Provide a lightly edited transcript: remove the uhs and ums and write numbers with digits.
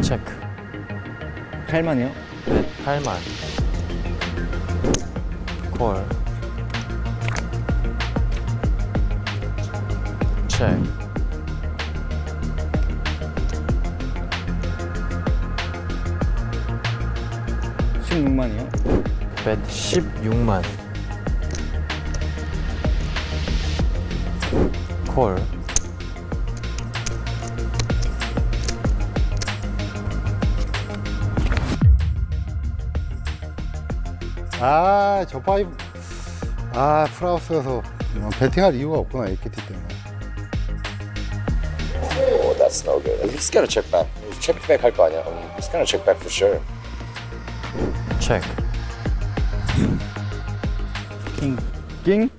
체크. 8만이요? 네, 8만. 콜. 체크. 16만이요? 벳 16만. 콜. 아, 저 파이브. 아, 풀하우스여서 배팅할 이유가 없구나, AKT 때문에. Oh, that's no good. He's gonna check back. Check back 할 거 아니야. He's gonna check back for sure. 체크. 킹.